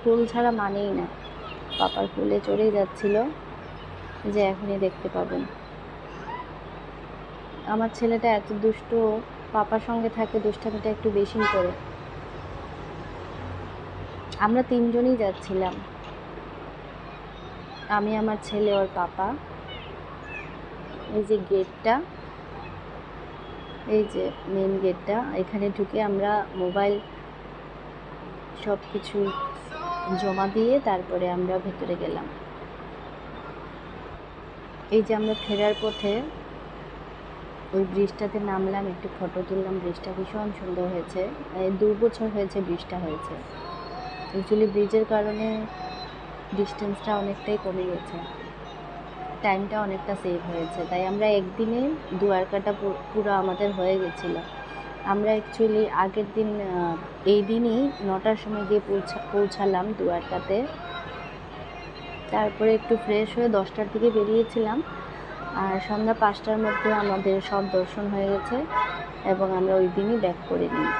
কুল ছাড়া মানেই না। পাপার কুলে চড়েই যাচ্ছিল, যে এখনই দেখতে পাবেন। আমার ছেলেটা এত দুষ্টু, পাপার সঙ্গে থাকে দুষ্টামিটা একটু বেশি করে। আমরা তিনজনই যাচ্ছিলাম, আমি, আমার ছেলে, ওর পাপা। এই যে গেটটা, এই যে মেন গেটটা, এখানে ঢুকে আমরা মোবাইল সব কিছু জমা দিয়ে তারপরে আমরা ভেতরে গেলাম। এই যে আমরা ফেরার পথে ওই ব্রিজটাতে নামলাম, একটু ফটো তুললাম। ব্রিজটা ভীষণ সুন্দর হয়েছে। 2 বছর হয়েছে ব্রিজটা হয়েছে। অ্যাকচুয়ালি ব্রিজের কারণে ডিস্টেন্সটা অনেকটাই কমে গেছে, টাইমটা অনেকটা সেভ হয়েছে। তাই আমরা একদিনে দুয়ারকাটা পুরো আমাদের হয়ে গেছিলো। আমরা অ্যাকচুয়ালি আগের দিন, এই দিনই 9টার সময় গিয়ে পৌঁছালাম দুয়ারকাতে। তারপরে একটু ফ্রেশ হয়ে 10টার দিকে বেরিয়েছিলাম, আর সন্ধ্যা 5টার মধ্যে আমাদের সব দর্শন হয়ে গেছে এবং আমরা ওই দিনই ব্যাক করে নিই।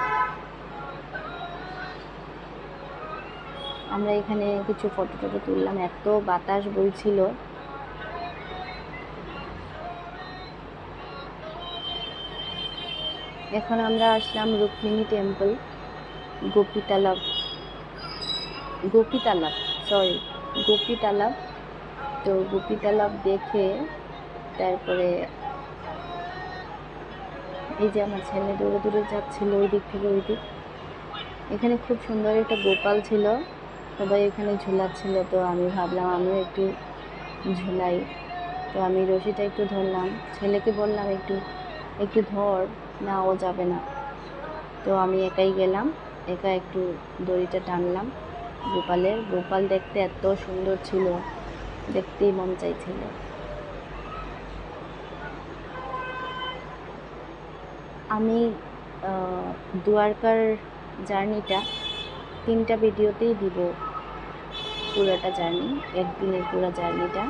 আমরা এখানে কিছু ফটো টটো তুললাম, এত বাতাস বইছিল। এখন আমরা আসলাম রুক্মিণী টেম্পল, গোপীতালাব, তো গোপীতালাব দেখে তারপরে এই যে আমার ছেলে দৌড়ে দৌড়ে যাচ্ছিল ওই দিক থেকে ওই দিক। এখানে খুব সুন্দর একটা গোপাল ছিল, সবাই এখানে ঝুলাচ্ছিল। তো আমি ভাবলাম আমিও একটু ঝুলাই। তো আমি রশিটা একটু ধরলাম, ছেলেকে বললাম একটু ধর, না ও যাবে না। তো আমি একাই গেলাম, একা একটু দড়িটা টানলাম গোপালের। গোপাল দেখতে এত সুন্দর ছিল, দেখতেই মন চাইছিল। আমি দুয়ারকার জার্নিটা 3টা ভিডিওতেই দিব, পুরোটা জার্নি, একদিনের পুরো জার্নিটা।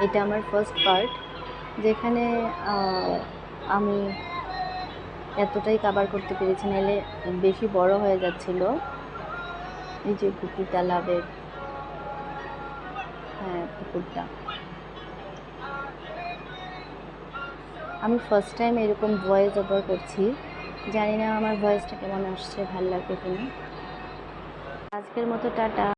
এটা আমার ফার্স্ট পার্ট, যেখানে আমি এতটাই কভার করতে পেরেছি, নাহলে বেশি বড় হয়ে যাচ্ছিল। এই যে গোপী তালাবের পুকুরটা, আমি ফার্স্ট টাইম এরকম ভয়েস ওভার করছি। জানি না আমার ভয়েসটা কেমন আসছে, ভালো লাগবে কিনা। আজকের মতো টাটা।